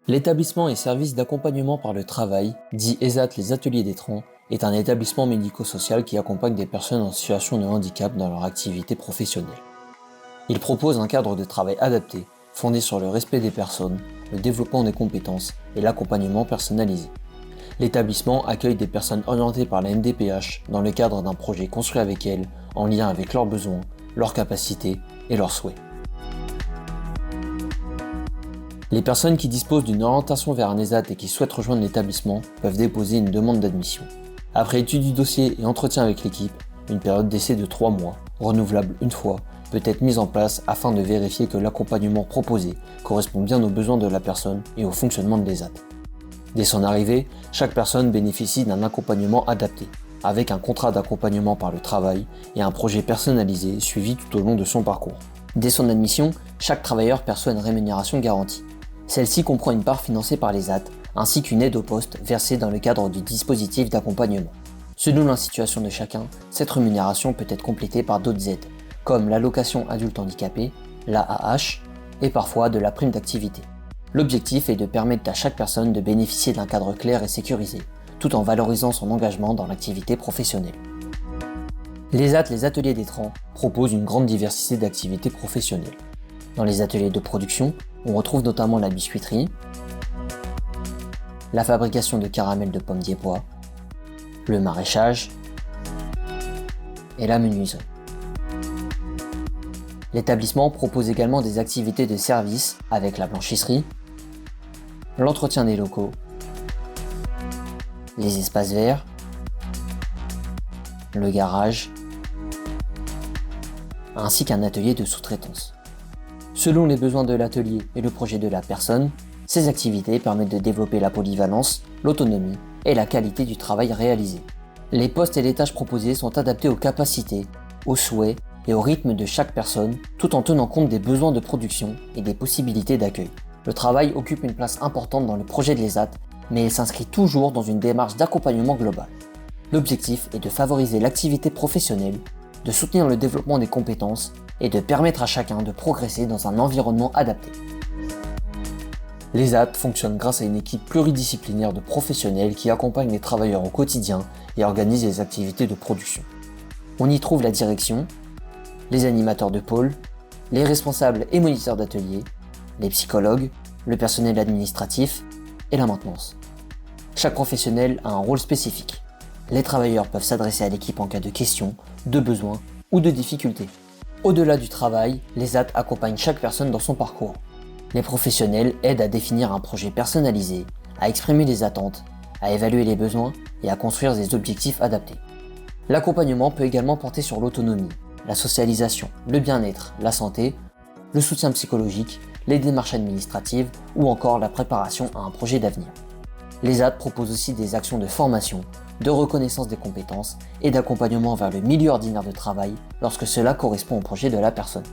L'établissement et service d'accompagnement par le travail, dit ESAT les ateliers d'étrands, est un établissement médico-social qui accompagne des personnes en situation de handicap dans leur activité professionnelle. Il propose un cadre de travail adapté, fondé sur le respect des personnes, le développement des compétences et l'accompagnement personnalisé. L'établissement accueille des personnes orientées par la MDPH dans le cadre d'un projet construit avec elles, en lien avec leurs besoins, leurs capacités et leurs souhaits. Les personnes qui disposent d'une orientation vers un ESAT et qui souhaitent rejoindre l'établissement peuvent déposer une demande d'admission. Après étude du dossier et entretien avec l'équipe, une période d'essai de 3 mois, renouvelable une fois, peut être mise en place afin de vérifier que l'accompagnement proposé correspond bien aux besoins de la personne et au fonctionnement de l'ESAT. Dès son arrivée, chaque personne bénéficie d'un accompagnement adapté, avec un contrat d'accompagnement par le travail et un projet personnalisé suivi tout au long de son parcours. Dès son admission, chaque travailleur perçoit une rémunération garantie. Celle-ci comprend une part financée par l'ESAT, ainsi qu'une aide au poste versée dans le cadre du dispositif d'accompagnement. Selon la situation de chacun, cette rémunération peut être complétée par d'autres aides, comme l'allocation adulte handicapé, l'AAH, et parfois de la prime d'activité. L'objectif est de permettre à chaque personne de bénéficier d'un cadre clair et sécurisé, tout en valorisant son engagement dans l'activité professionnelle. L'ESAT, les ateliers d'étrands, proposent une grande diversité d'activités professionnelles. Dans les ateliers de production, on retrouve notamment la biscuiterie, la fabrication de caramels de pommes des bois, le maraîchage et la menuiserie. L'établissement propose également des activités de service avec la blanchisserie, l'entretien des locaux, les espaces verts, le garage, ainsi qu'un atelier de sous-traitance. Selon les besoins de l'atelier et le projet de la personne, ces activités permettent de développer la polyvalence, l'autonomie et la qualité du travail réalisé. Les postes et les tâches proposées sont adaptés aux capacités, aux souhaits et au rythme de chaque personne, tout en tenant compte des besoins de production et des possibilités d'accueil. Le travail occupe une place importante dans le projet de l'ESAT, mais il s'inscrit toujours dans une démarche d'accompagnement global. L'objectif est de favoriser l'activité professionnelle, de soutenir le développement des compétences et de permettre à chacun de progresser dans un environnement adapté. L'ESAT fonctionne grâce à une équipe pluridisciplinaire de professionnels qui accompagnent les travailleurs au quotidien et organisent les activités de production. On y trouve la direction, les animateurs de pôle, les responsables et moniteurs d'ateliers, les psychologues, le personnel administratif et la maintenance. Chaque professionnel a un rôle spécifique. Les travailleurs peuvent s'adresser à l'équipe en cas de questions, de besoins ou de difficultés. Au-delà du travail, l'ESAT accompagne chaque personne dans son parcours. Les professionnels aident à définir un projet personnalisé, à exprimer les attentes, à évaluer les besoins et à construire des objectifs adaptés. L'accompagnement peut également porter sur l'autonomie, la socialisation, le bien-être, la santé, le soutien psychologique, les démarches administratives ou encore la préparation à un projet d'avenir. L'ESAT propose aussi des actions de formation, de reconnaissance des compétences et d'accompagnement vers le milieu ordinaire de travail lorsque cela correspond au projet de la personne.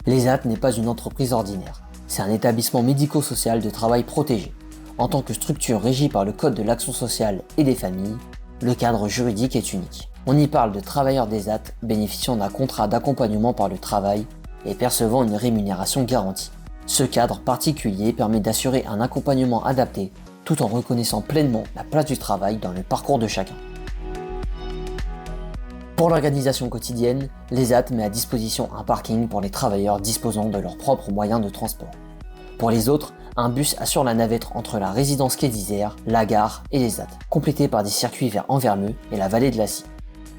L'ESAT n'est pas une entreprise ordinaire, c'est un établissement médico-social de travail protégé. En tant que structure régie par le Code de l'action sociale et des familles, le cadre juridique est unique. On y parle de travailleurs d'ESAT bénéficiant d'un contrat d'accompagnement par le travail et percevant une rémunération garantie. Ce cadre particulier permet d'assurer un accompagnement adapté tout en reconnaissant pleinement la place du travail dans le parcours de chacun. Pour l'organisation quotidienne, l'ESAT met à disposition un parking pour les travailleurs disposant de leurs propres moyens de transport. Pour les autres, un bus assure la navette entre la résidence quai d'Isère, la gare et l'ESAT, complété par des circuits vers Anvermeu et la vallée de la Scie.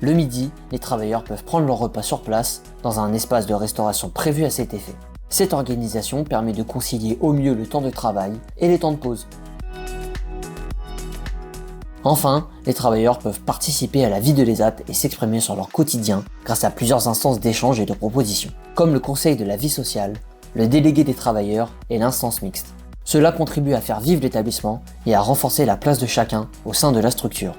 Le midi, les travailleurs peuvent prendre leur repas sur place dans un espace de restauration prévu à cet effet. Cette organisation permet de concilier au mieux le temps de travail et les temps de pause. Enfin, les travailleurs peuvent participer à la vie de l'ESAT et s'exprimer sur leur quotidien grâce à plusieurs instances d'échange et de propositions, comme le conseil de la vie sociale, le délégué des travailleurs et l'instance mixte. Cela contribue à faire vivre l'établissement et à renforcer la place de chacun au sein de la structure.